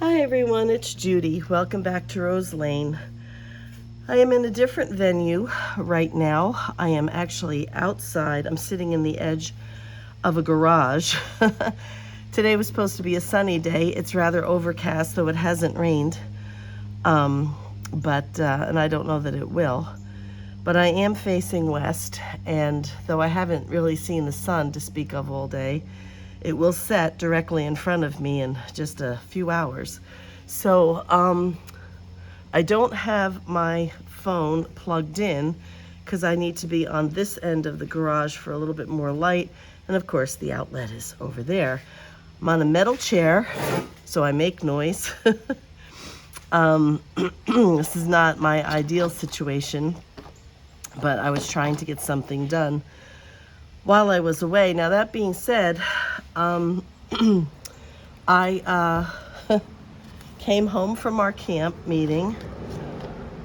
Hi everyone, it's Judy. Welcome back to Rose Lane. I am in a different venue right now. I am actually outside. I'm sitting in the edge of a garage. Today was supposed to be a sunny day. It's rather overcast, though it hasn't rained. And I don't know that it will. But I am facing west, and though I haven't really seen the sun to speak of all day, it will set directly in front of me in just a few hours. So I don't have my phone plugged in because I need to be on this end of the garage for a little bit more light. And of course the outlet is over there. I'm on a metal chair, so I make noise. This is not my ideal situation, but I was trying to get something done while I was away. Now that being said, I came home from our camp meeting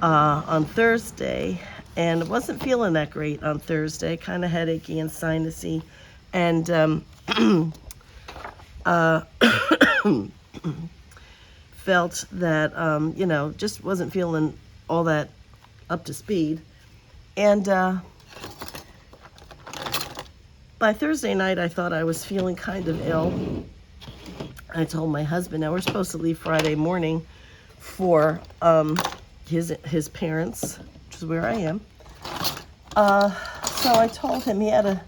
on Thursday, and wasn't feeling that great on Thursday, kind of headachy and sinusy, and felt that, just wasn't feeling all that up to speed. And by Thursday night, I thought I was feeling kind of ill. I told my husband, now we're supposed to leave Friday morning for his parents, which is where I am. So I told him he had to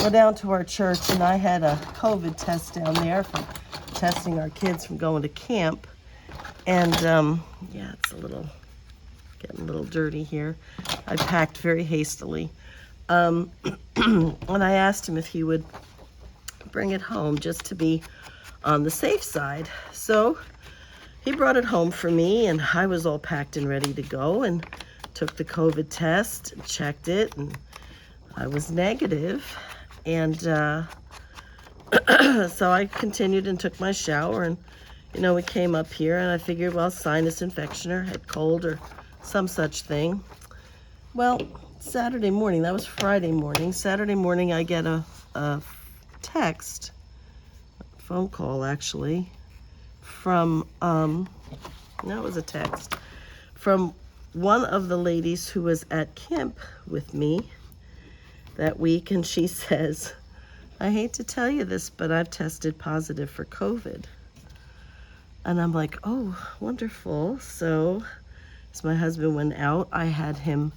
go down to our church, and I had a COVID test down there for testing our kids from going to camp. And yeah, it's getting a little dirty here. I packed very hastily. And I asked him if he would bring it home just to be on the safe side. So he brought it home for me, and I was all packed and ready to go, and took the COVID test, and checked it, and I was negative. And so I continued and took my shower, and we came up here, and I figured, well, sinus infection or head cold or some such thing. Well, Saturday morning, that was Friday morning. Saturday morning, I get a text, phone call actually, from, no, it was a text, from one of the ladies who was at camp with me that week, and she says, I hate to tell you this, but I've tested positive for COVID. And I'm like, oh, wonderful. So as my husband went out, I had him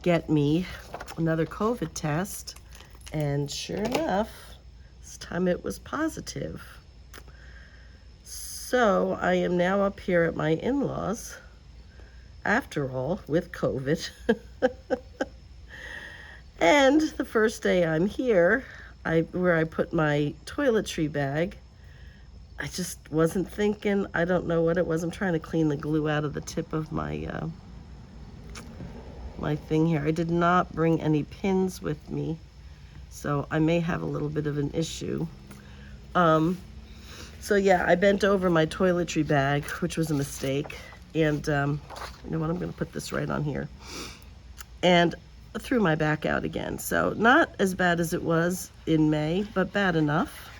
get me another COVID test, and sure enough, this time it was positive. So I am now up here at my in-laws, after all, with COVID. And the first day I'm here, where I put my toiletry bag, I just wasn't thinking. I don't know what it was. I'm trying to clean the glue out of the tip of my my thing here. I did not bring any pins with me, so I may have a little bit of an issue. So yeah, I bent over my toiletry bag, which was a mistake, and you know what, I'm going to put this right on here, and threw my back out again. So not as bad as it was in May, but bad enough,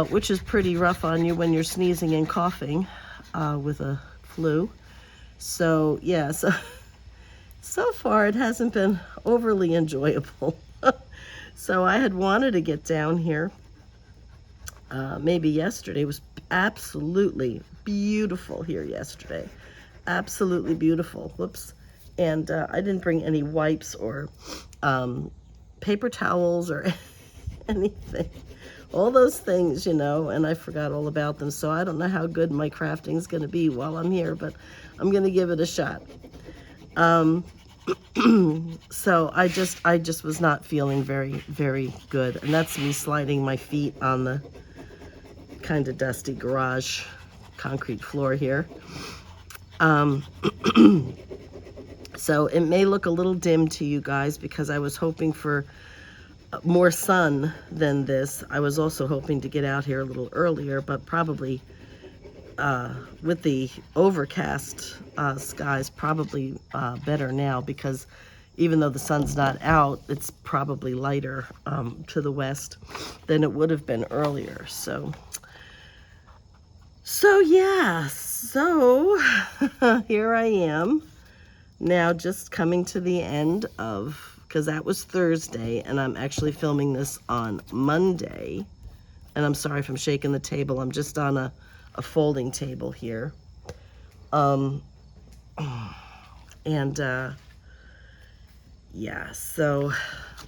which is pretty rough on you when you're sneezing and coughing with a flu. So yeah, so far it hasn't been overly enjoyable. So I had wanted to get down here maybe yesterday. It was absolutely beautiful here yesterday. Absolutely beautiful. Whoops. And I didn't bring any wipes or paper towels or anything. All those things, and I forgot all about them. So I don't know how good my crafting is going to be while I'm here, but I'm going to give it a shot. So I just was not feeling very, very good. And that's me sliding my feet on the kind of dusty garage concrete floor here. So it may look a little dim to you guys because I was hoping for more sun than this. I was also hoping to get out here a little earlier, but probably with the overcast skies, probably better now, because even though the sun's not out, it's probably lighter to the west than it would have been earlier. So So yeah, so here I am now, just coming to the end of, because that was Thursday and I'm actually filming this on Monday. And I'm sorry if I'm shaking the table, I'm just on a folding table here. Yeah, so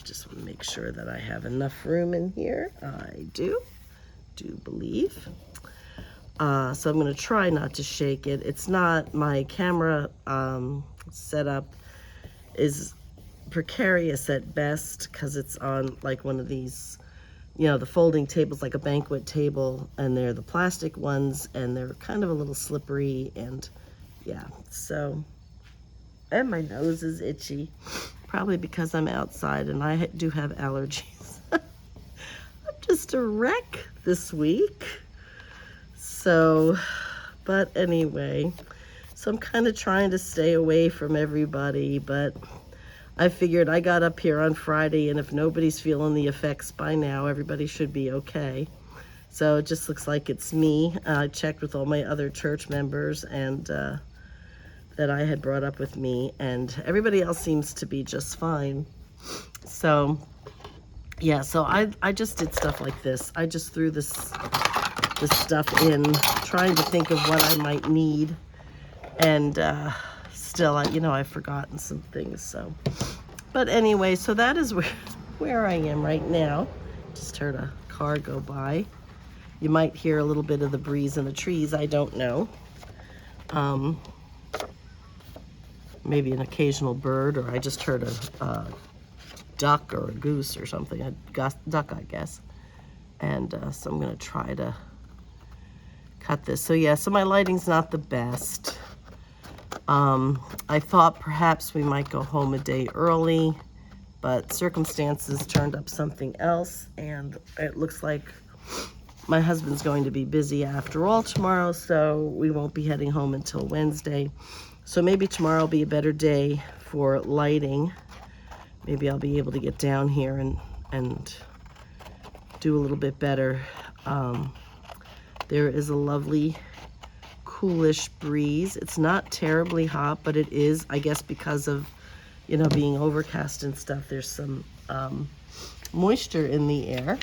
just want to make sure that I have enough room in here. I do believe. So I'm going to try not to shake it. It's not, my camera setup is precarious at best because it's on like one of these, you know, the folding tables, like a banquet table, and they're the plastic ones, and they're kind of a little slippery, and yeah, so, and my nose is itchy, probably because I'm outside and I do have allergies. I'm just a wreck this week. So, but anyway, so I'm kind of trying to stay away from everybody, but I figured I got up here on Friday, and if nobody's feeling the effects by now, everybody should be okay. So it just looks like it's me. I checked with all my other church members and that I had brought up with me, and everybody else seems to be just fine. So yeah, so I just did stuff like this. I just threw this stuff in, trying to think of what I might need, and still, I've forgotten some things. So, but anyway, so that is where I am right now. Just heard a car go by. You might hear a little bit of the breeze in the trees. I don't know. Maybe an occasional bird, or I just heard a duck or a goose or something. A duck, I guess. And so I'm gonna try to cut this. So yeah, so my lighting's not the best. I thought perhaps we might go home a day early, but circumstances turned up something else, and it looks like my husband's going to be busy after all tomorrow, so we won't be heading home until Wednesday. So maybe tomorrow will be a better day for lighting. Maybe I'll be able to get down here and do a little bit better. There is a lovely coolish breeze. It's not terribly hot, but it is, I guess, because of, being overcast and stuff. There's some moisture in the air.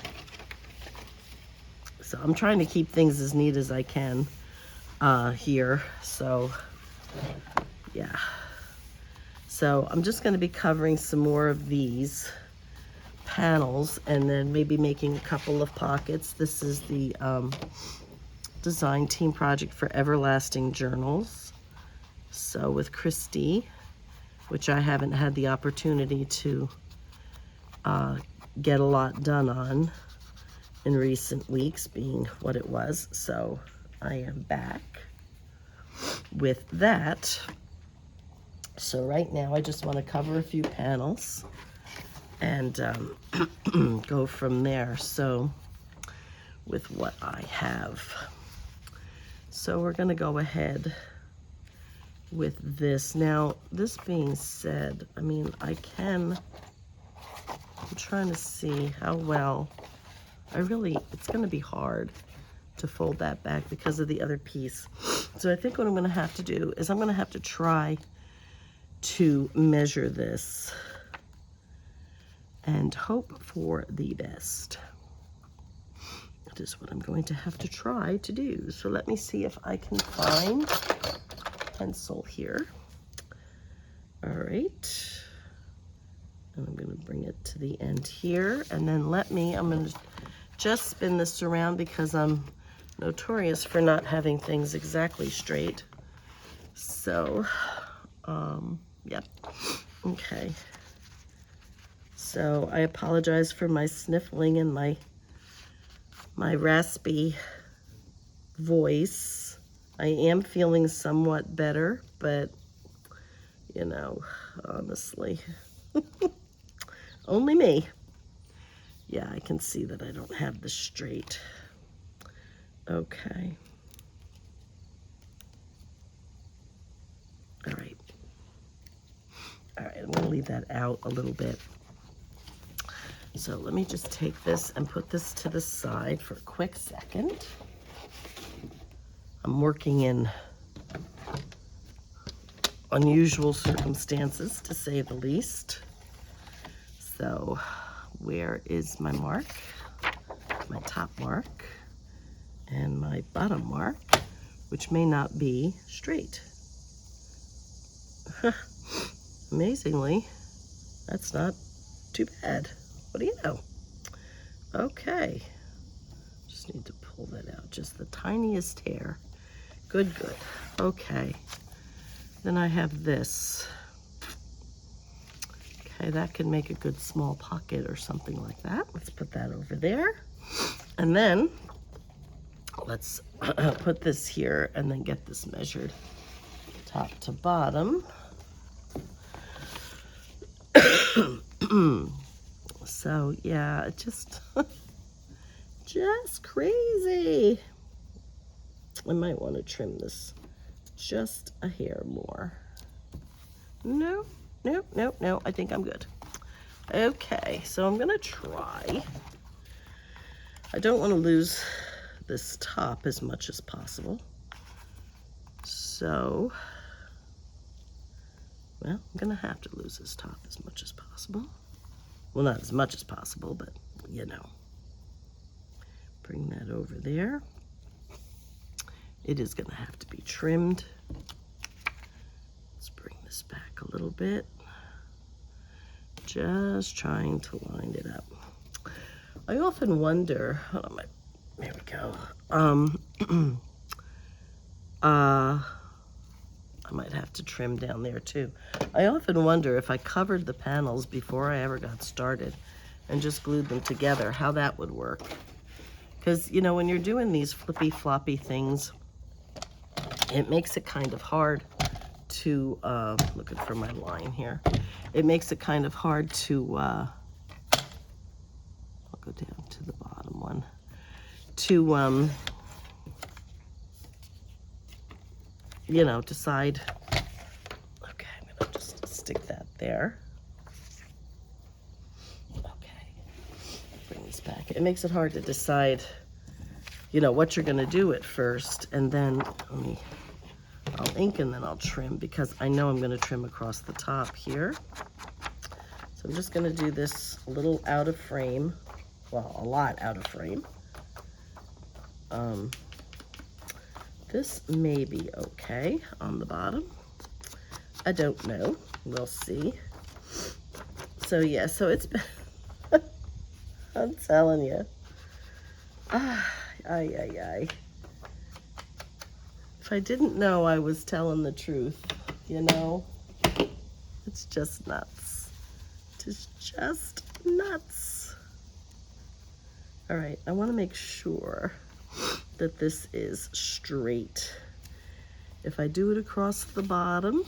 So I'm trying to keep things as neat as I can here. So yeah. So I'm just going to be covering some more of these panels and then maybe making a couple of pockets. This is the design team project for Everlasting Journals. So with Christy, which I haven't had the opportunity to get a lot done on in recent weeks, being what it was. So I am back with that. So right now I just want to cover a few panels and go from there. So with what I have. So we're going to go ahead with this. Now, this being said, I'm trying to see how well, it's going to be hard to fold that back because of the other piece. So I think what I'm going to have to do is I'm going to have to try to measure this and hope for the best. That is what I'm going to have to try to do. So let me see if I can find a pencil here. All right. And I'm going to bring it to the end here. And then I'm going to just spin this around because I'm notorious for not having things exactly straight. So, yep. Okay. So I apologize for my sniffling and my raspy voice. I am feeling somewhat better, but honestly, only me. Yeah, I can see that I don't have this straight. Okay. All right. All right, I'm gonna leave that out a little bit. So let me just take this and put this to the side for a quick second. I'm working in unusual circumstances, to say the least. So where is my mark? My top mark and my bottom mark, which may not be straight. Amazingly, that's not too bad. What do you know? Okay, just need to pull that out, just the tiniest hair. Good, good. Okay, then I have this. Okay, that can make a good small pocket or something like that. Let's put that over there. And then let's put this here and then get this measured top to bottom. So yeah, it just crazy. I might want to trim this just a hair more. No, no, no, no, I think I'm good. Okay, so I'm gonna try. I don't want to lose this top as much as possible. So, well, I'm gonna have to lose this top as much as possible. Well, not as much as possible, but you know. Bring that over there. It is gonna have to be trimmed. Let's bring this back a little bit. Just trying to line it up. I often wonder, hold on, there we go. I might have to trim down there too. I often wonder if I covered the panels before I ever got started and just glued them together, how that would work. Because, you know, when you're doing these flippy floppy things, it makes it kind of hard to, looking for my line here, it makes it kind of hard to, I'll go down to the bottom one, to, you know, decide. Okay, I'm gonna just stick that there. Okay, bring this back. It makes it hard to decide, you know, what you're gonna do at first, and then I'll ink and then I'll trim, because I know I'm gonna trim across the top here. So I'm just gonna do this a little out of frame, well, a lot out of frame. This may be okay on the bottom. I don't know, we'll see. So yeah, so it's been, I'm telling you. If I didn't know I was telling the truth, you know, it's just nuts. It's just nuts. All right, I want to make sure that this is straight. If I do it across the bottom,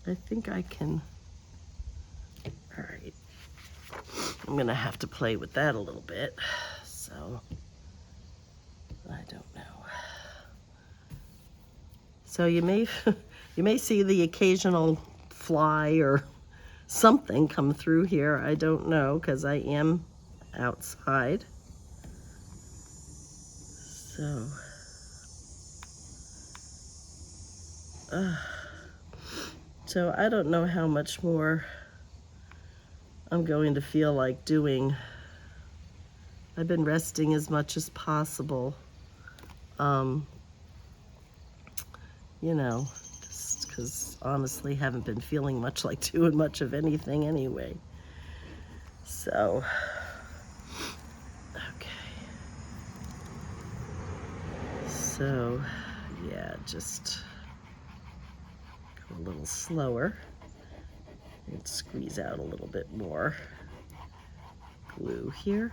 I think I can. All right, I'm gonna have to play with that a little bit, so I don't know. So you may see the occasional fly or something come through here. I don't know, because I am outside. So I don't know how much more I'm going to feel like doing. I've been resting as much as possible. You know, just because honestly haven't been feeling much like doing much of anything anyway. So, okay. So, yeah, just go a little slower and squeeze out a little bit more glue here.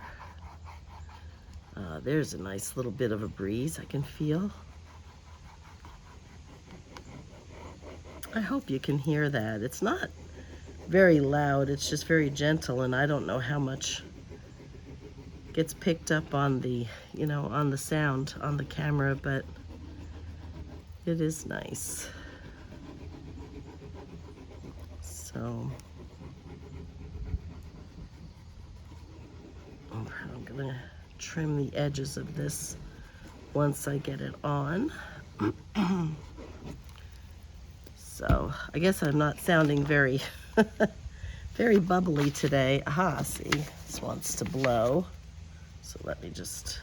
There's a nice little bit of a breeze I can feel. I hope you can hear that. It's not very loud, it's just very gentle, and I don't know how much gets picked up on the, you know, on the sound on the camera, but it is nice. So, I'm gonna trim the edges of this once I get it on. So I guess I'm not sounding very, very bubbly today. Aha, see, this wants to blow. So let me just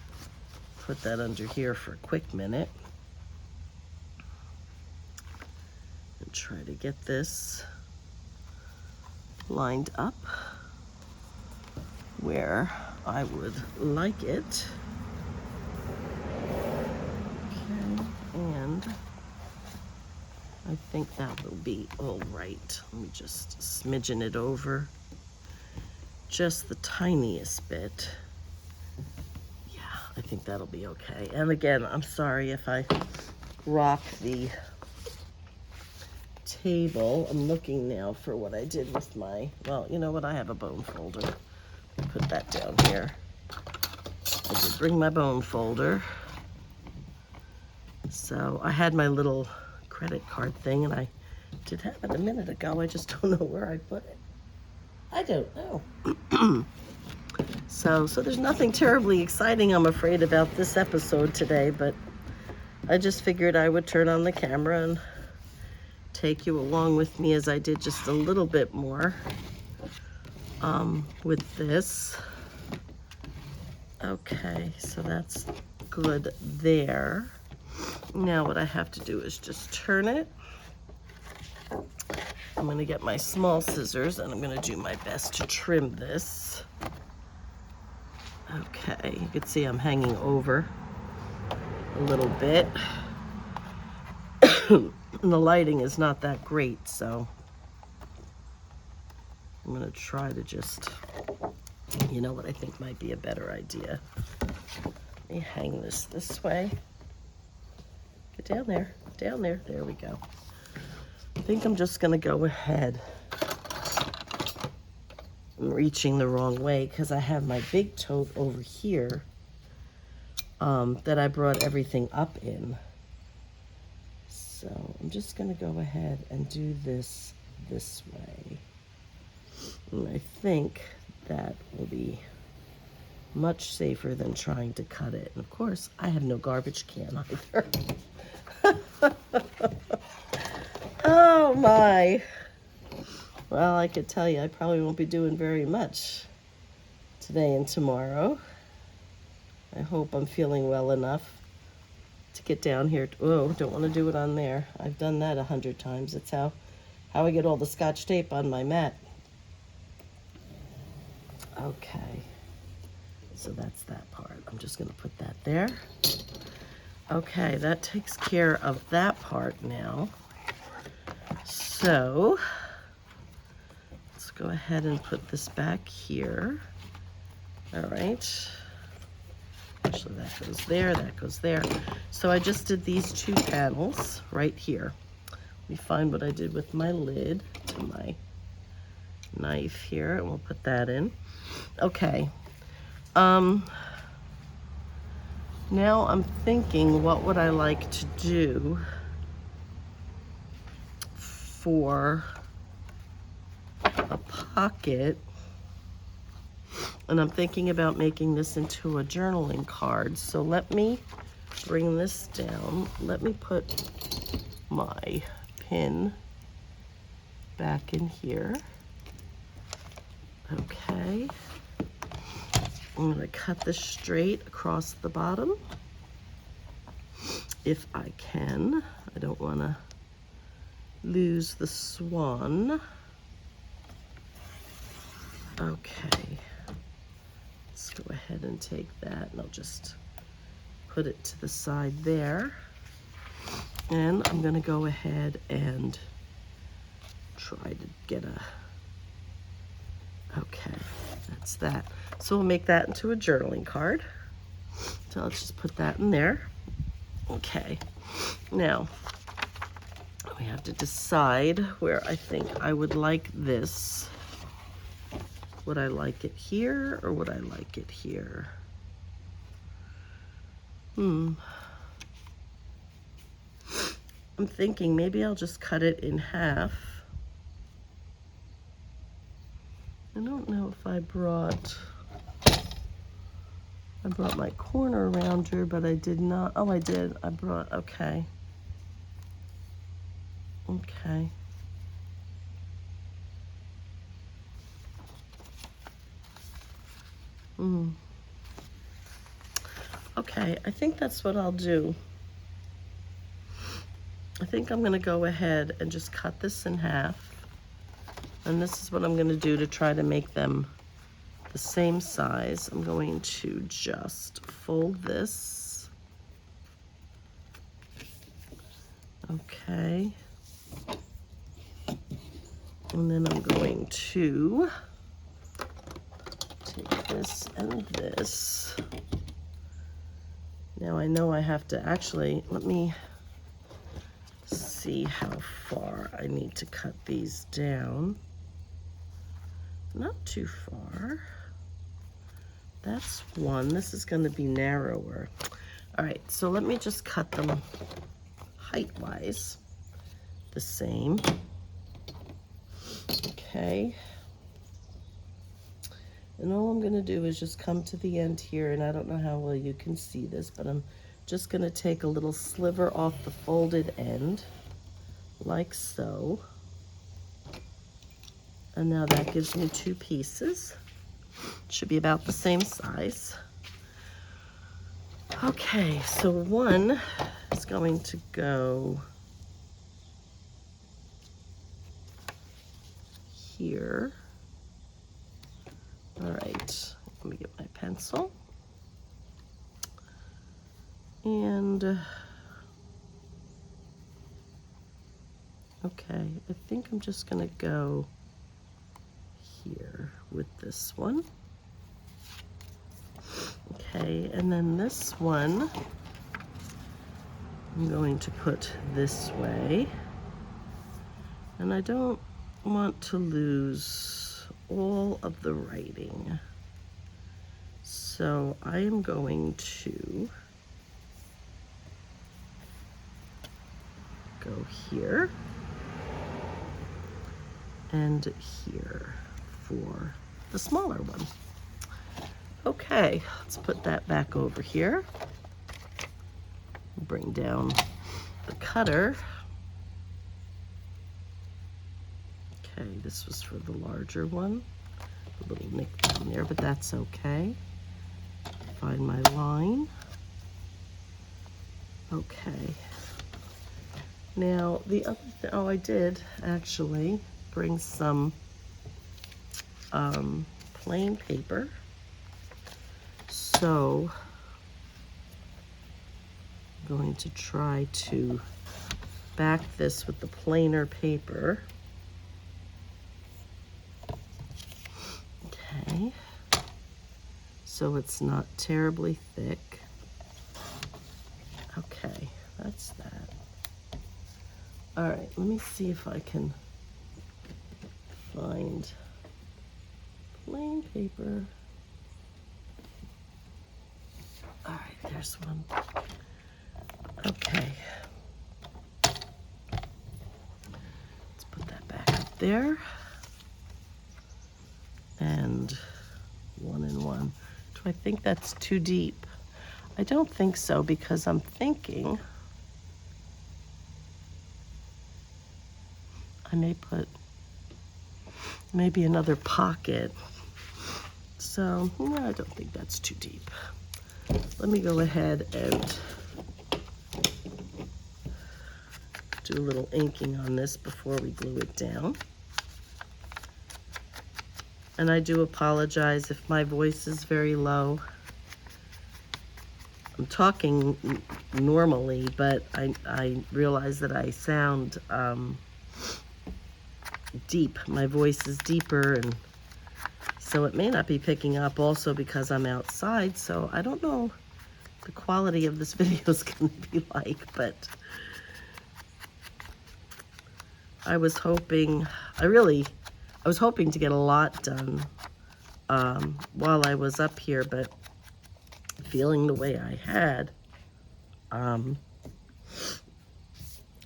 put that under here for a quick minute. And try to get this lined up where I would like it. Okay, and I think that will be all right. Let me just smidgen it over just the tiniest bit. Yeah, I think that'll be okay. And again, I'm sorry if I rock the table. I'm looking now for what I did with my, well, you know what, I have a bone folder. Put that down here. I did bring my bone folder. So I had my little credit card thing, and I did have it a minute ago. I just don't know where I put it. I don't know. So there's nothing terribly exciting, I'm afraid, about this episode today, but I just figured I would turn on the camera and take you along with me as I did just a little bit more with this. Okay, so that's good there. Now what I have to do is just turn it. I'm going to get my small scissors and I'm going to do my best to trim this. Okay, you can see I'm hanging over a little bit. And the lighting is not that great, so I'm going to try to just, you know what I think might be a better idea. Let me hang this way. Get down there, there we go. I think I'm just gonna go ahead. I'm reaching the wrong way because I have my big tote over here that I brought everything up in. So I'm just gonna go ahead and do this way. And I think that will be much safer than trying to cut it. And of course, I have no garbage can either. Oh my. Well, I could tell you I probably won't be doing very much today and tomorrow. I hope I'm feeling well enough to get down here. Oh, don't want to do it on there. I've done that 100 times. It's how I get all the Scotch tape on my mat. Okay. So that's that part. I'm just going to put that there. Okay, that takes care of that part now. So let's go ahead and put this back here. All right. Actually, that goes there, that goes there. So I just did these 2 panels right here. Let me find what I did with my lid to my knife here, and we'll put that in. Okay. Now I'm thinking, what would I like to do for a pocket? And I'm thinking about making this into a journaling card. So let me bring this down. Let me put my pin back in here. Okay. I'm going to cut this straight across the bottom if I can. I don't want to lose the swan. Okay. Let's go ahead and take that, and I'll just put it to the side there. And I'm going to go ahead and try to get a... Okay, that's that. So we'll make that into a journaling card. So I'll just put that in there. Okay, now we have to decide where I think I would like this. Would I like it here or would I like it here? I'm thinking maybe I'll just cut it in half. I don't know if I brought I brought my corner rounder, but I did not. Oh, I did. I brought, okay. Okay. Okay, I think that's what I'll do. I think I'm gonna go ahead and just cut this in half. And this is what I'm gonna do to try to make them the same size. I'm going to just fold this. Okay. And then I'm going to take this and this. Now I know I have to actually, let me see how far I need to cut these down. Not too far. That's one. This is going to be narrower. All right, so let me just cut them height-wise the same. Okay. And all I'm going to do is just come to the end here, and I don't know how well you can see this, but I'm just going to take a little sliver off the folded end, like so. And now that gives me two pieces. Should be about the same size. Okay, so one is going to go here. All right, let me get my pencil. And, okay, I think I'm just gonna go here with this one. Okay, and then this one, I'm going to put this way. And I don't want to lose all of the writing. So I am going to go here and here for the smaller one. Okay, let's put that back over here. Bring down the cutter. Okay, this was for the larger one. A little nick down there, but that's okay. Find my line. Okay. Now, the other thing, oh, I did actually bring some plain paper. So, I'm going to try to back this with the plainer paper. Okay. So it's not terribly thick. Okay, that's that. All right, let me see if I can find plain paper. All right, there's one. Okay. Let's put that back up there. And 1 and 1. Do I think that's too deep? I don't think so, because I'm thinking I may put maybe another pocket. So, no, I don't think that's too deep. Let me go ahead and do a little inking on this before we glue it down. And I do apologize if my voice is very low. I'm talking normally, but I realize that I sound deep. My voice is deeper, and so it may not be picking up also because I'm outside, so I don't know the quality of this video is going to be like, but I was hoping, I was hoping to get a lot done while I was up here, but feeling the way I had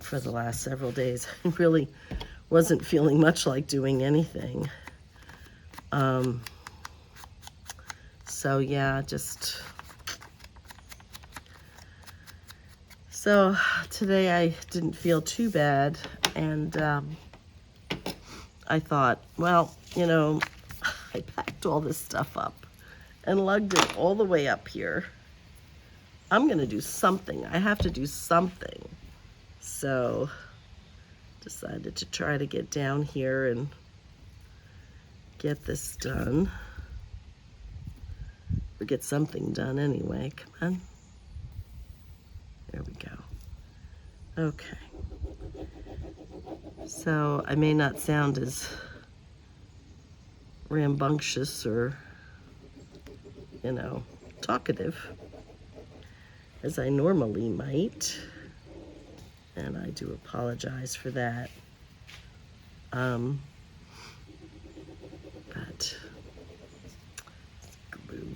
for the last several days, I really wasn't feeling much like doing anything. So yeah, just So today I didn't feel too bad, and I thought, well, you know, I packed all this stuff up and lugged it all the way up here. I'm going to do something. I have to do something. So decided to try to get down here and get this done. Or get something done anyway. Come on. There we go. Okay. So I may not sound as rambunctious or, you know, talkative as I normally might. And I do apologize for that. But glue.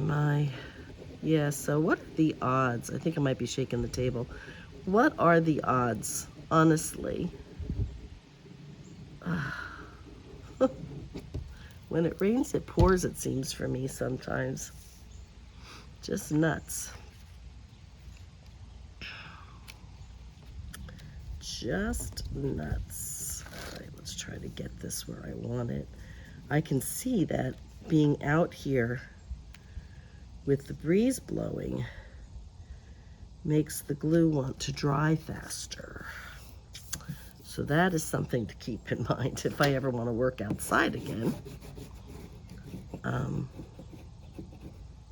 My. Yeah, so what are the odds? I think I might be shaking the table. What are the odds, honestly? When it rains, it pours, it seems for me sometimes. Just nuts. Just nuts. All right, let's try to get this where I want it. I can see that being out here with the breeze blowing makes the glue want to dry faster. So that is something to keep in mind if I ever want to work outside again.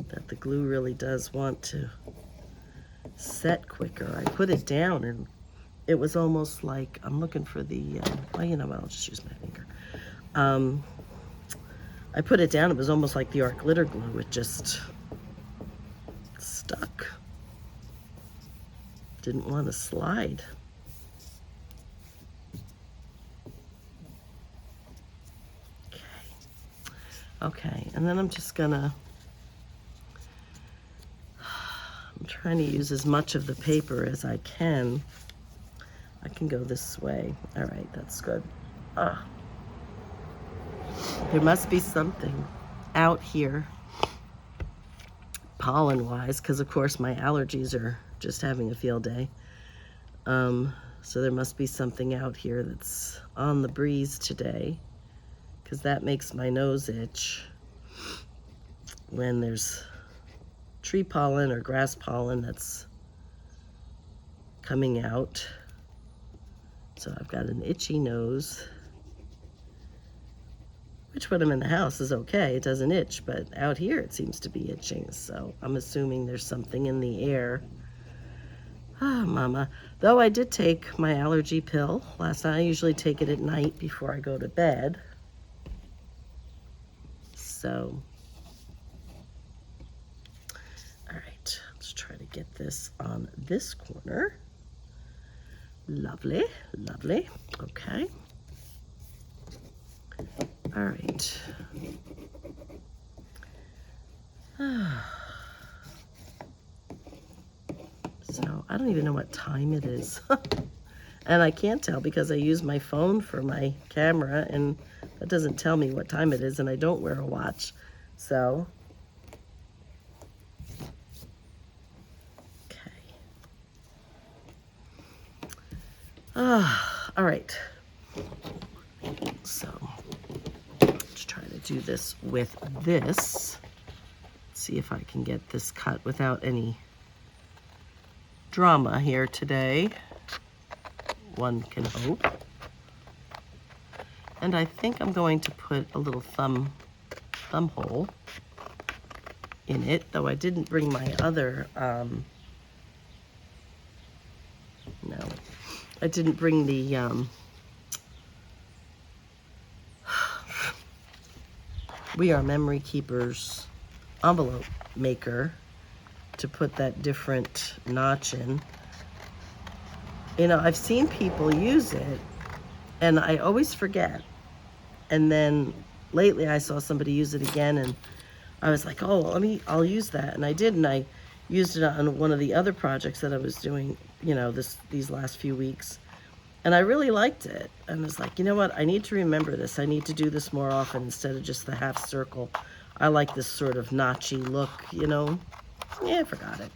That the glue really does want to set quicker. I put it down and it was almost like, I'm looking for the, well, you know what, I'll just use my finger. I put it down, it was almost like the art glitter glue. It just stuck. Didn't want to slide. Okay, and then I'm just gonna, I'm trying to use as much of the paper as I can. I can go this way. All right, that's good. There must be something out here, pollen-wise, because of course my allergies are just having a field day. So there must be something out here that's on the breeze today, because that makes my nose itch when there's tree pollen or grass pollen that's coming out. So I've got an itchy nose, which when I'm in the house is okay, it doesn't itch, but out here it seems to be itching. So I'm assuming there's something in the air. Mama. Though I did take my allergy pill last night. I usually take it at night before I go to bed. So, all right, let's try to get this on this corner. Lovely, lovely. Okay. All right. So I don't even know what time it is. And I can't tell because I use my phone for my camera and that doesn't tell me what time it is, and I don't wear a watch. So, okay. All right. So, let's try to do this with this. See if I can get this cut without any drama here today. One can hope. And I think I'm going to put a little thumb hole in it, though I didn't bring my other, no, I didn't bring the, We Are Memory Keepers envelope maker to put that different notch in. You know, I've seen people use it, and I always forget. And then lately I saw somebody use it again, and I was like, oh, I'll use that. And I did, and I used it on one of the other projects that I was doing, you know, these last few weeks. And I really liked it. And I was like, you know what? I need to remember this. I need to do this more often instead of just the half circle. I like this sort of notchy look, you know. Yeah, I forgot it.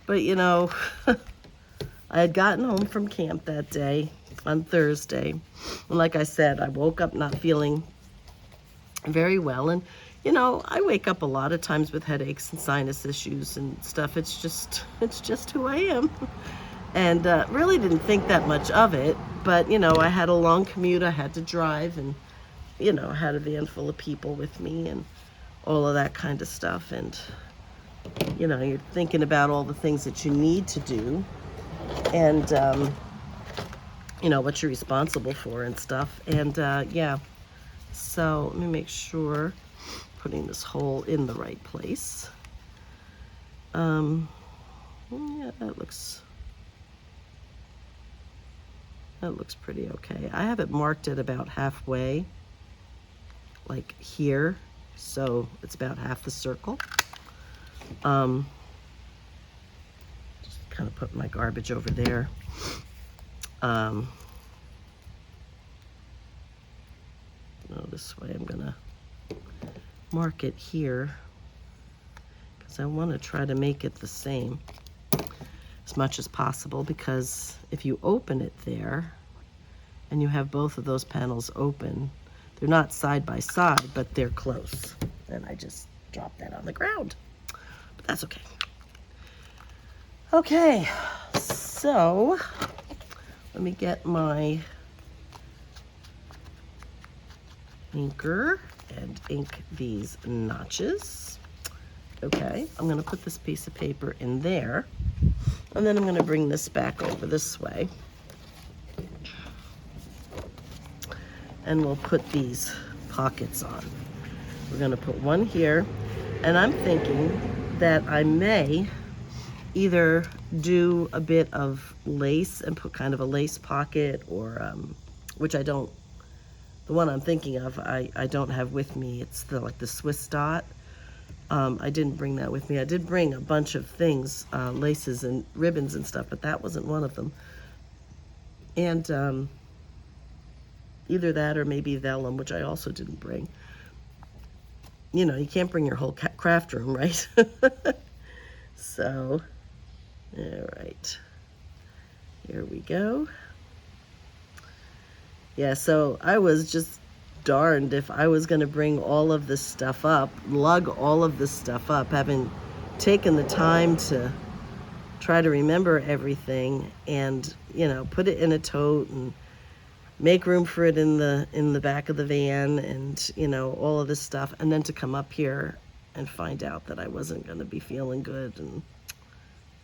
But, you know, I had gotten home from camp that day on Thursday. And like I said, I woke up not feeling very well. And, you know, I wake up a lot of times with headaches and sinus issues and stuff. It's just who I am. And really didn't think that much of it. But, you know, I had a long commute. I had to drive and, you know, I had a van full of people with me and all of that kind of stuff. And, you know, you're thinking about all the things that you need to do and, you know, what you're responsible for and stuff. And, yeah, so let me make sure putting this hole in the right place. Yeah, that looks pretty okay. I have it marked at about halfway, like here, so it's about half the circle. Just kind of put my garbage over there. No, this way I'm gonna mark it here because I want to try to make it the same as much as possible, because if you open it there and you have both of those panels open, they're not side by side, but they're close. And I just dropped that on the ground, but that's okay. Okay, so let me get my inker and ink these notches. Okay, I'm gonna put this piece of paper in there, and then I'm gonna bring this back over this way. And we'll put these pockets on. We're gonna put one here, and I'm thinking that I may either do a bit of lace and put kind of a lace pocket, or which I don't, the one I'm thinking of, I don't have with me. It's the like the Swiss dot. I didn't bring that with me. I did bring a bunch of things, laces and ribbons and stuff, but that wasn't one of them. And either that or maybe vellum, which I also didn't bring. You know, you can't bring your whole craft room, right? So, all right, here we go. Yeah, so I was just darned if I was going to bring all of this stuff up, lug all of this stuff up, having taken the time to try to remember everything and, you know, put it in a tote and make room for it in the back of the van and, you know, all of this stuff, and then to come up here and find out that I wasn't going to be feeling good, and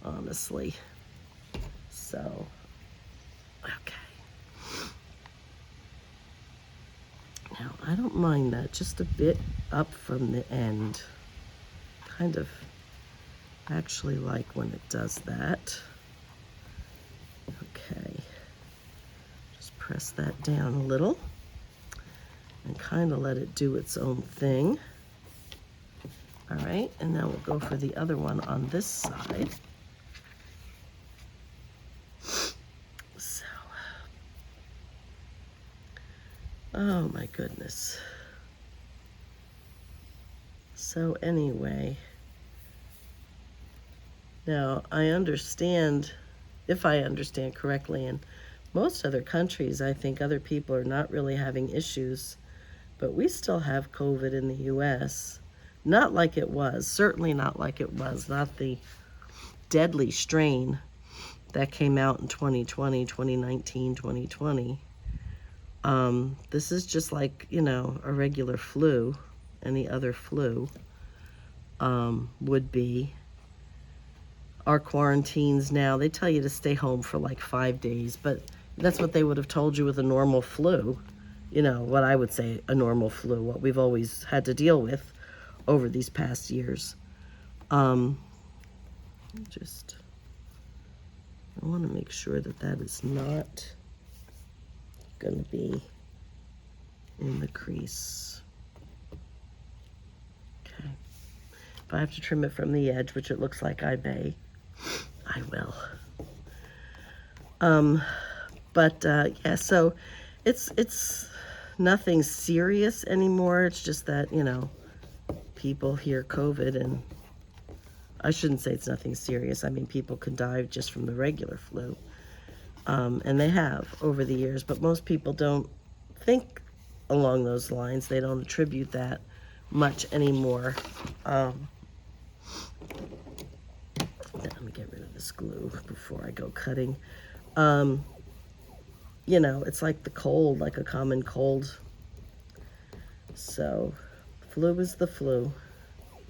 honestly. So, okay. Now, I don't mind that, just a bit up from the end. Kind of actually like when it does that. Okay. Just press that down a little and kind of let it do its own thing. All right, and now we'll go for the other one on this side. So, oh my goodness. So anyway, now I understand, if I understand correctly, in most other countries, I think other people are not really having issues, but we still have COVID in the US. Not like it was, certainly not like it was, not the deadly strain that came out in 2020, 2019, 2020. This is just like, you know, a regular flu, any other flu would be. Our quarantines now, they tell you to stay home for like 5 days, but that's what they would have told you with a normal flu. You know, what I would say a normal flu, what we've always had to deal with over these past years. I want to make sure that that is not going to be in the crease. Okay. If I have to trim it from the edge, which it looks like I may, I will. Yeah, so it's nothing serious anymore. It's just that, you know, people hear COVID and I shouldn't say it's nothing serious. I mean, people can die just from the regular flu. And they have over the years, but most people don't think along those lines. They don't attribute that much anymore. Let me get rid of this glue before I go cutting. You know, it's like the cold, like a common cold. So, flu is the flu,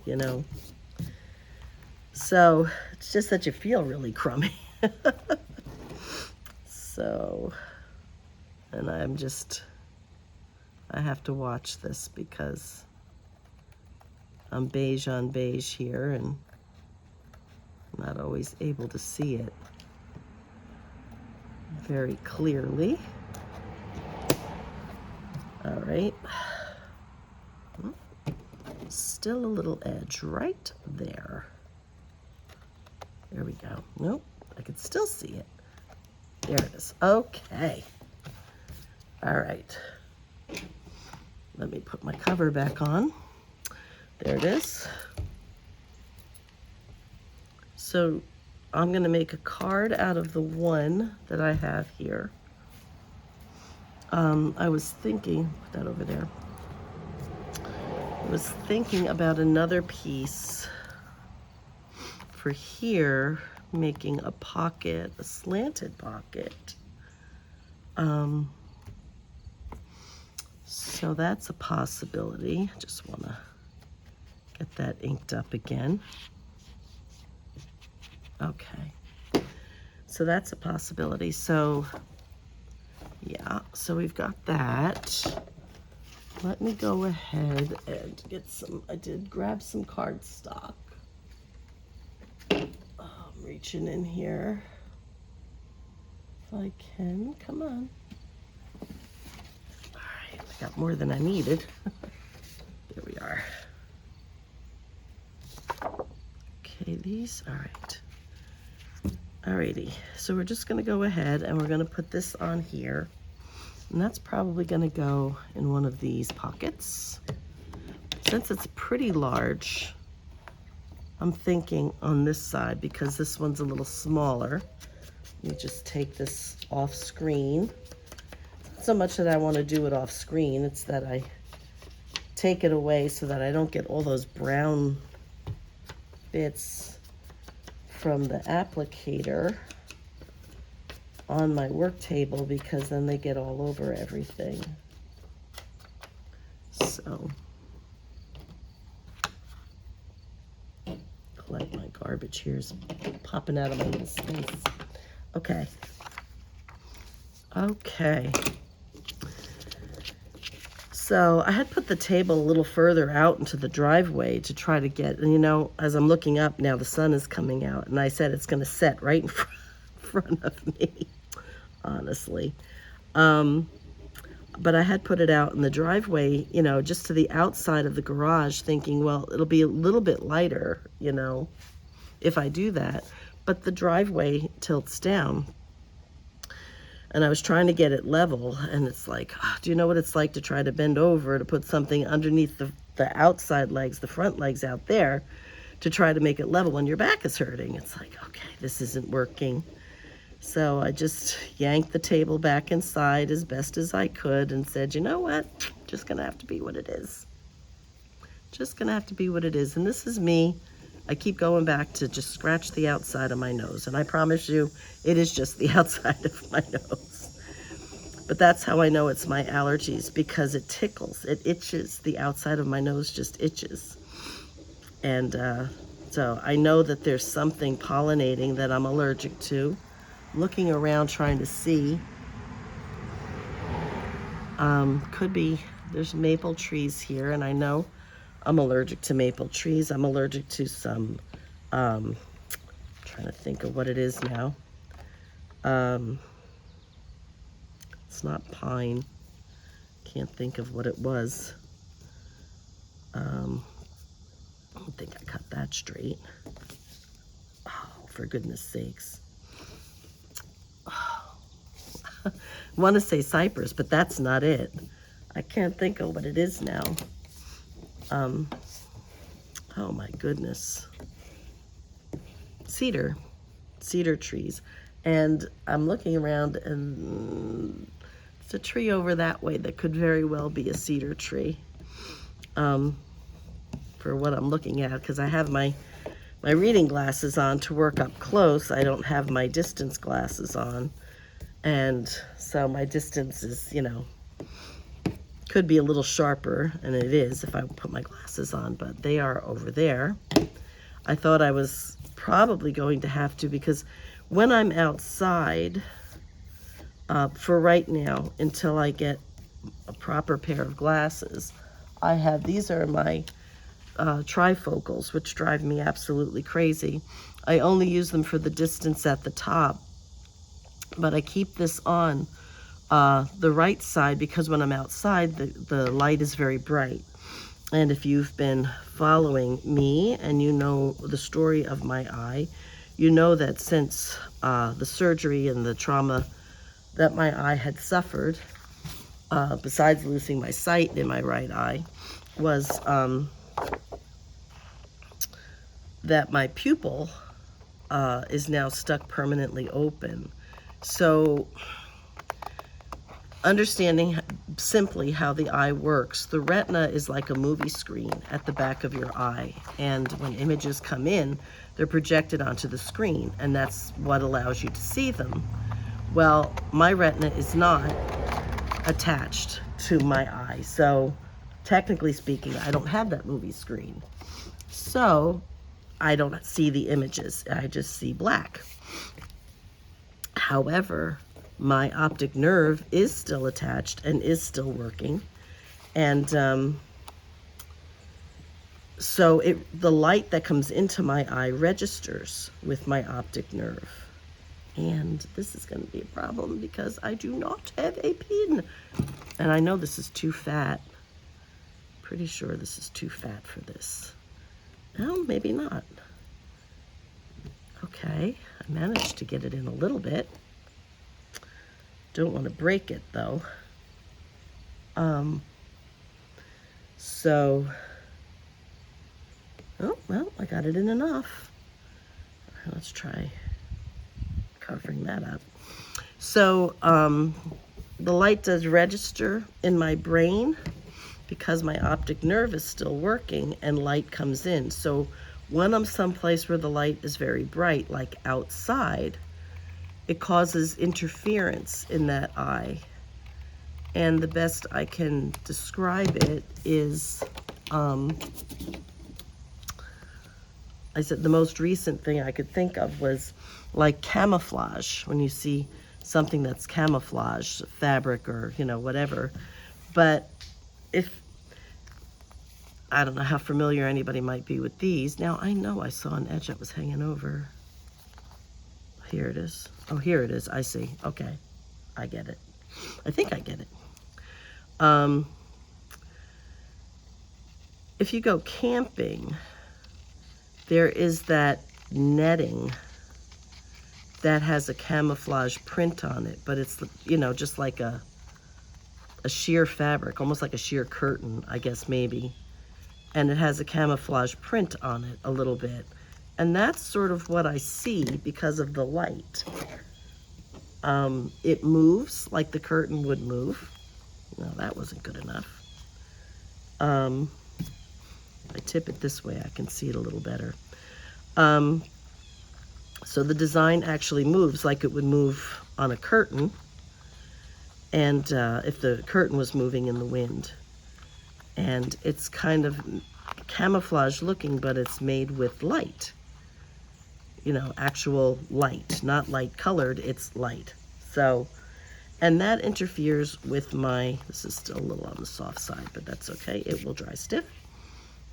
you know. So, it's just that you feel really crummy. So, and I have to watch this because I'm beige on beige here and I'm not always able to see it very clearly. All right. Still a little edge right there. There we go. Nope, I can still see it. There it is. Okay. All right. Let me put my cover back on. There it is. So I'm going to make a card out of the one that I have here. I was thinking, put that over there. I was thinking about another piece for here, making a pocket, a slanted pocket. So that's a possibility. Just want to get that inked up again. Okay. So that's a possibility. So yeah, so we've got that. Let me go ahead and get some, I did grab some cardstock. I'm reaching in here. If I can, come on. All right, I got more than I needed. There we are. Okay, these, all right. Alrighty, so we're just gonna go ahead and we're gonna put this on here. And that's probably gonna go in one of these pockets. Since it's pretty large, I'm thinking on this side because this one's a little smaller. Let me just take this off screen. It's not so much that I wanna do it off screen, it's that I take it away so that I don't get all those brown bits from the applicator on my work table because then they get all over everything. So, collect my garbage here is popping out of my little space. Okay. Okay. So I had put the table a little further out into the driveway to try to get, and you know, as I'm looking up now, the sun is coming out, and I said it's going to set right in front of me, honestly. But I had put it out in the driveway, you know, just to the outside of the garage, thinking, well, it'll be a little bit lighter, you know, if I do that. But the driveway tilts down. And I was trying to get it level, and it's like, oh, do you know what it's like to try to bend over to put something underneath the outside legs, the front legs out there, to try to make it level when your back is hurting? It's like, okay, this isn't working. So I just yanked the table back inside as best as I could and said, you know what? Just gonna have to be what it is. Just gonna have to be what it is. And this is me. I keep going back to just scratch the outside of my nose. And I promise you, it is just the outside of my nose. But that's how I know it's my allergies, because it tickles, it itches. The outside of my nose just itches. And so I know that there's something pollinating that I'm allergic to. Looking around trying to see. Could be, there's maple trees here, and I know I'm allergic to maple trees. I'm allergic to some, trying to think of what it is now. It's not pine. Can't think of what it was. I don't think I cut that straight. Oh, for goodness sakes. Oh. I want to say cypress, but that's not it. I can't think of what it is now. Oh my goodness. cedar trees. And I'm looking around, and it's a tree over that way that could very well be a cedar tree, for what I'm looking at, because I have my reading glasses on to work up close. I don't have my distance glasses on, and so my distance is, could be a little sharper, and it is if I put my glasses on, but they are over there. I thought I was probably going to have to, because when I'm outside, for right now, until I get a proper pair of glasses, these are my trifocals, which drive me absolutely crazy. I only use them for the distance at the top, but I keep this on the right side because when I'm outside, the light is very bright. And if you've been following me and you know the story of my eye, you know that since the surgery and the trauma that my eye had suffered, besides losing my sight in my right eye, was that my pupil is now stuck permanently open. So understanding simply how the eye works, the retina is like a movie screen at the back of your eye, and when images come in, they're projected onto the screen, and that's what allows you to see them. Well, my retina is not attached to my eye, so technically speaking, I don't have that movie screen. So I don't see the images, I just see black. However, my optic nerve is still attached and is still working, and so the light that comes into my eye registers with my optic nerve. And this is going to be a problem because I do not have a pin, and I know this is too fat. Pretty sure this is too fat for this. Well, maybe not. Okay, I managed to get it in a little bit. Don't want to break it though. So, oh, well, I got it in enough. Let's try covering that up. So, the light does register in my brain because my optic nerve is still working and light comes in. So when I'm someplace where the light is very bright, like outside, it causes interference in that eye. And the best I can describe it is, I said the most recent thing I could think of was like camouflage, when you see something that's camouflage, fabric or, whatever. But I don't know how familiar anybody might be with these. Now, I know I saw an edge that was hanging over. Here it is. Oh, here it is. I see. Okay. I get it. I think I get it. If you go camping, there is that netting that has a camouflage print on it, but it's, just like a sheer fabric, almost like a sheer curtain, I guess, maybe. And it has a camouflage print on it a little bit. And that's sort of what I see because of the light. It moves like the curtain would move. No, that wasn't good enough. I tip it this way, I can see it a little better. So the design actually moves like it would move on a curtain, and if the curtain was moving in the wind. And it's kind of camouflage looking, but it's made with light. Actual light, not light colored, it's light. So, and that interferes with this is still a little on the soft side, but that's okay, it will dry stiff.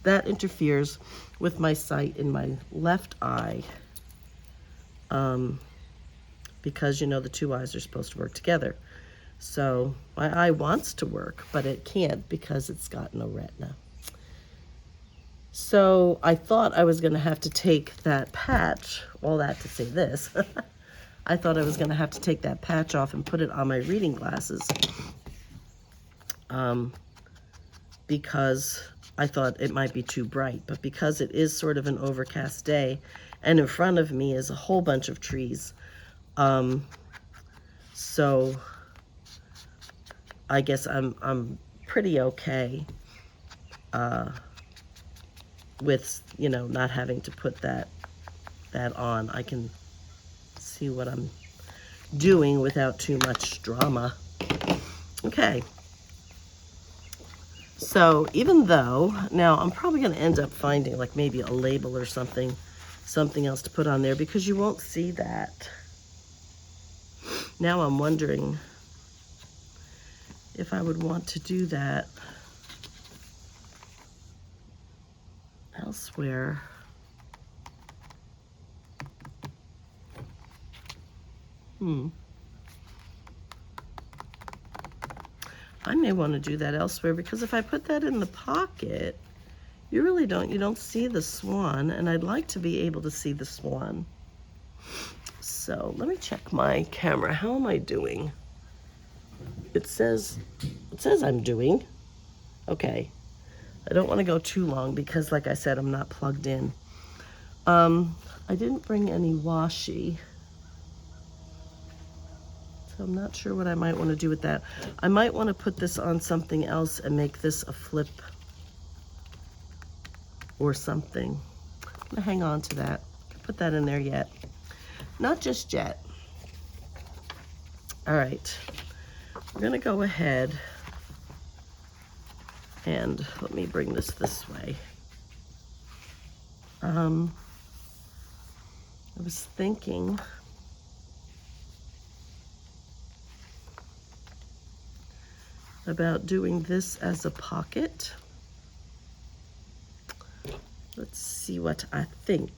That interferes with my sight in my left eye, because the two eyes are supposed to work together. So my eye wants to work, but it can't because it's got no retina. So I thought I was going to have to take that patch, all that to say this, I thought I was going to have to take that patch off and put it on my reading glasses, because I thought it might be too bright, but because it is sort of an overcast day, and in front of me is a whole bunch of trees, so I guess I'm pretty okay with, you know, not having to put that on. I can see what I'm doing without too much drama. Okay. So even though, now I'm probably going to end up finding like maybe a label or something else to put on there, because you won't see that. Now I'm wondering if I would want to do that elsewhere. I may want to do that elsewhere, because if I put that in the pocket, you really don't see the swan, and I'd like to be able to see the swan. So let me check my camera. How am I doing? It says I'm doing okay. I don't want to go too long because, like I said, I'm not plugged in. I didn't bring any washi, so I'm not sure what I might want to do with that. I might want to put this on something else and make this a flip or something. I'm gonna hang on to that. Put that in there yet. Not just yet. All right, we're gonna go ahead and let me bring this way. I was thinking about doing this as a pocket. Let's see what I think.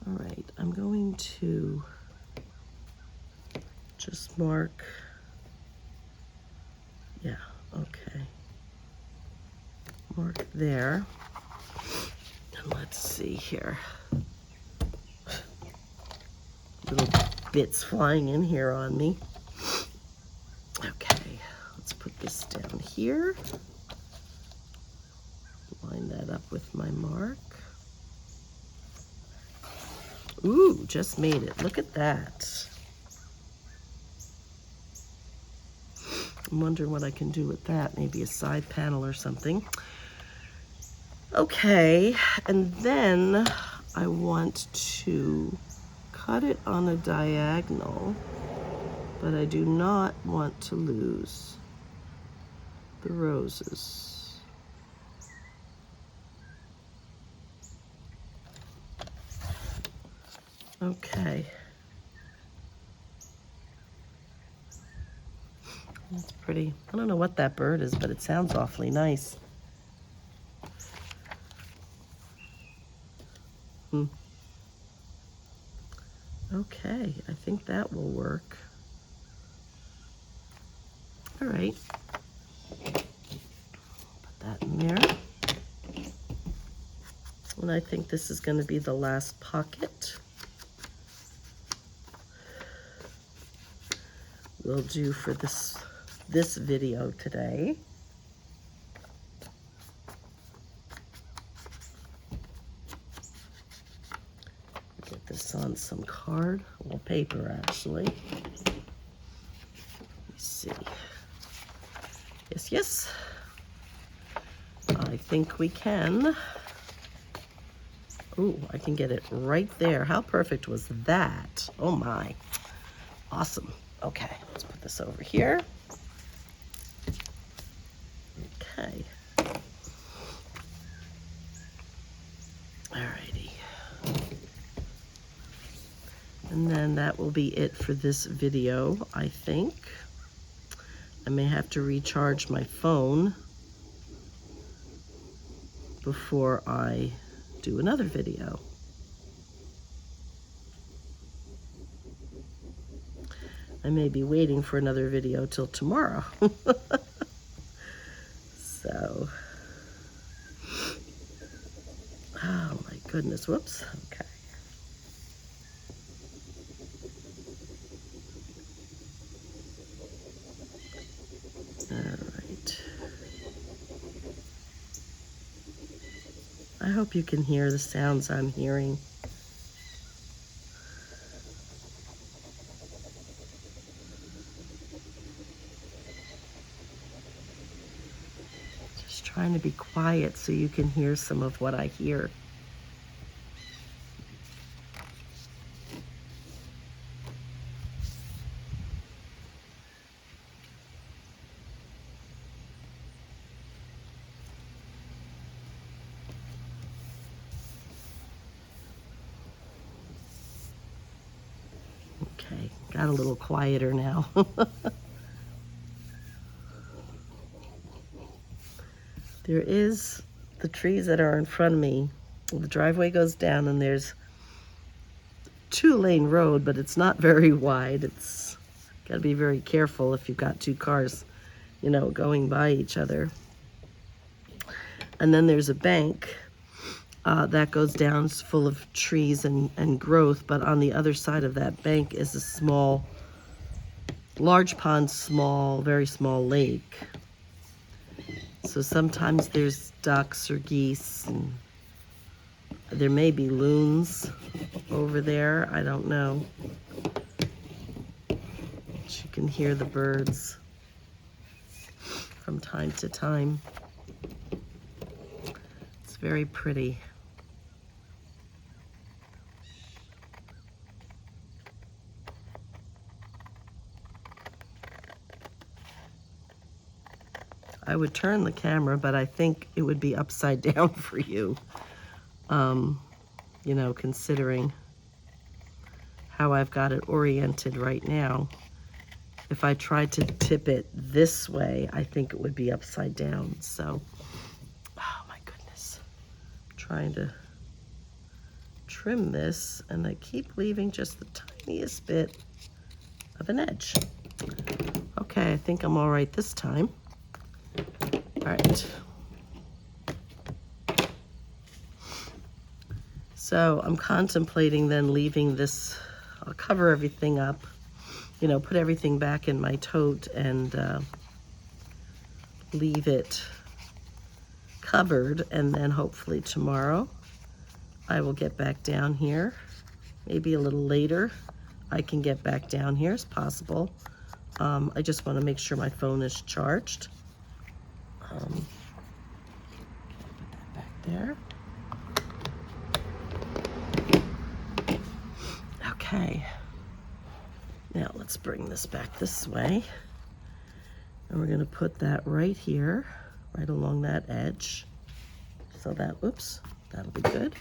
All right, I'm going to just mark, yeah, okay. Mark there. And let's see here. Little bits flying in here on me. Okay, let's put this down here. Line that up with my mark. Ooh, just made it. Look at that. I'm wondering what I can do with that. Maybe a side panel or something. Okay, and then I want to cut it on a diagonal, but I do not want to lose the roses. Okay. That's pretty. I don't know what that bird is, but it sounds awfully nice. Okay, I think that will work. All right. Put that in there. And I think this is going to be the last pocket we'll do for this video today. Get this on some card, well, paper actually. Let me see. Yes. I think we can. Ooh, I can get it right there. How perfect was that? Oh my. Awesome. Okay, let's put this over here. Okay. Alrighty. And then that will be it for this video, I think. I may have to recharge my phone before I do another video. I may be waiting for another video till tomorrow. So, oh my goodness, whoops, okay. All right. I hope you can hear the sounds I'm hearing. Just trying to be quiet so you can hear some of what I hear. Okay, got a little quieter now. There is the trees that are in front of me. The driveway goes down and there's 2-lane road, but it's not very wide. It's got to be very careful if you've got 2 cars, you know, going by each other. And then there's a bank that goes down. It's full of trees and growth, but on the other side of that bank is a large pond, very small lake. So sometimes there's ducks or geese, and there may be loons over there. I don't know. But you can hear the birds from time to time. It's very pretty. I would turn the camera, but I think it would be upside down for you. You know, considering how I've got it oriented right now. If I tried to tip it this way, I think it would be upside down. So, oh my goodness. I'm trying to trim this, and I keep leaving just the tiniest bit of an edge. Okay, I think I'm all right this time. All right. So I'm contemplating then leaving this, I'll cover everything up, you know, put everything back in my tote and leave it covered, and then hopefully tomorrow I will get back down here. Maybe a little later I can get back down here, as possible. I just want to make sure my phone is charged. Put that back there. Okay. Now let's bring this back this way. And we're going to put that right here, right along that edge. So that, oops, that'll be good.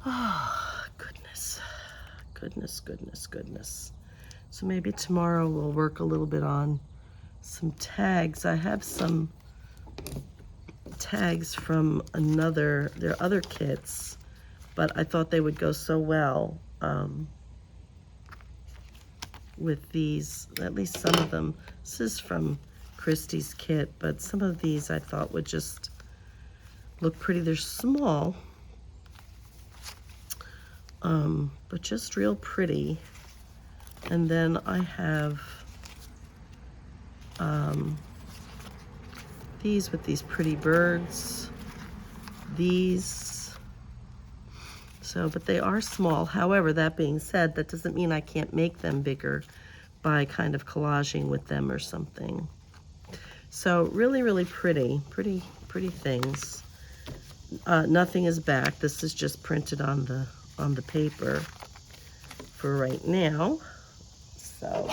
Oh, goodness. Goodness, goodness, goodness. So maybe tomorrow we'll work a little bit on some tags. I have some tags from their other kits, but I thought they would go so well with these, at least some of them. This is from Christy's kit, but some of these I thought would just look pretty. They're small, but just real pretty. And then I have these with these pretty birds, these. So, but they are small. However, that being said, that doesn't mean I can't make them bigger by kind of collaging with them or something. So really, really pretty things. Nothing is back. This is just printed on the paper for right now. So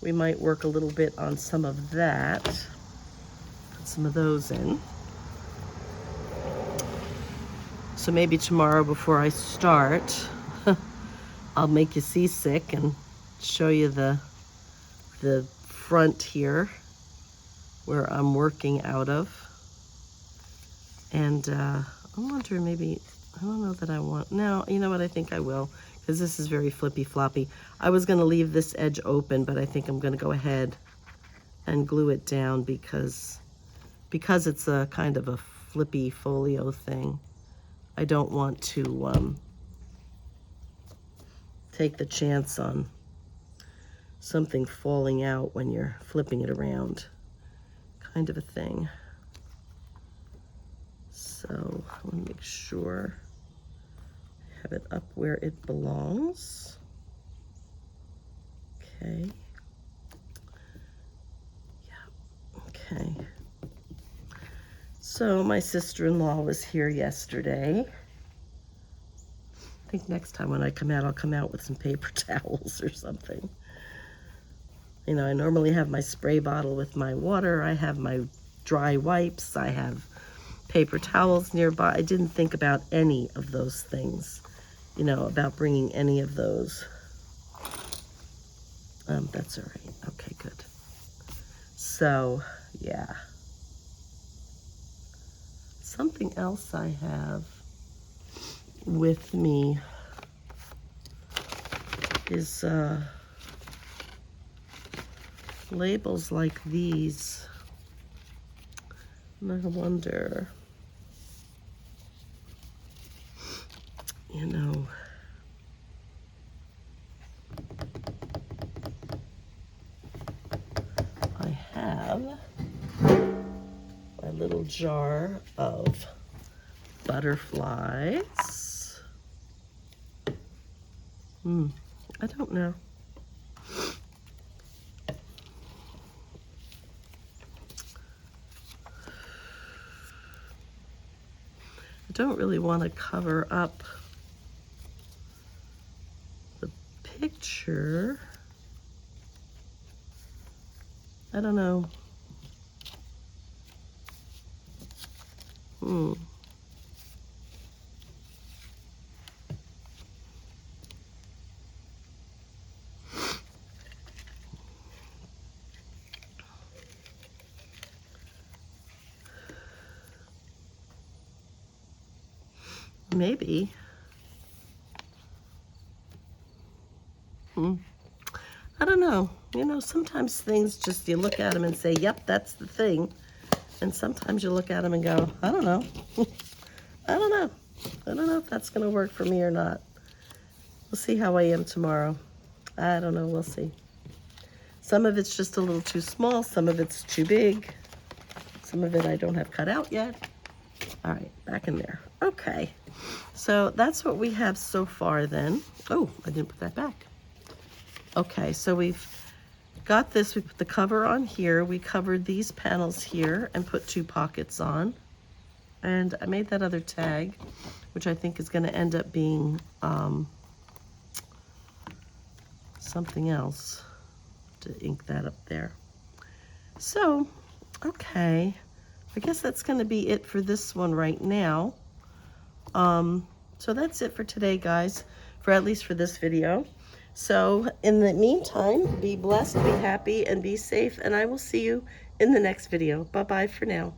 we might work a little bit on some of that. Put some of those in. So maybe tomorrow before I start, I'll make you seasick and show you the front here where I'm working out of. And I'm wondering, maybe, I don't know that I want, no, you know what, I think I will, because this is very flippy floppy. I was going to leave this edge open, but I think I'm going to go ahead and glue it down because it's a kind of a flippy folio thing. I don't want to take the chance on something falling out when you're flipping it around, kind of a thing. So I want to make sure I have it up where it belongs. Okay. Yeah, okay. So my sister-in-law was here yesterday. I think next time when I come out, I'll come out with some paper towels or something. You know, I normally have my spray bottle with my water. I have my dry wipes. I have paper towels nearby. I didn't think about any of those things, you know, about bringing any of those. That's all right. Okay, good. So, yeah. Something else I have with me is labels like these. And I wonder, you know, I have my little jar of butterflies. I don't know. I don't really want to cover up the picture. I don't know. Maybe. I don't know. You know, sometimes things just, you look at them and say, yep, that's the thing. And sometimes you look at them and go, I don't know. I don't know. I don't know if that's going to work for me or not. We'll see how I am tomorrow. I don't know. We'll see. Some of it's just a little too small. Some of it's too big. Some of it I don't have cut out yet. All right, back in there. Okay. So that's what we have so far then. Oh, I didn't put that back. Okay, so we've got this. We put the cover on here. We covered these panels here and put 2 pockets on. And I made that other tag, which I think is going to end up being something else to ink that up there. So, okay. I guess that's going to be it for this one right now. So that's it for today, guys, for at least for this video. So in the meantime, be blessed, be happy, and be safe, and I will see you in the next video. Bye-bye for now.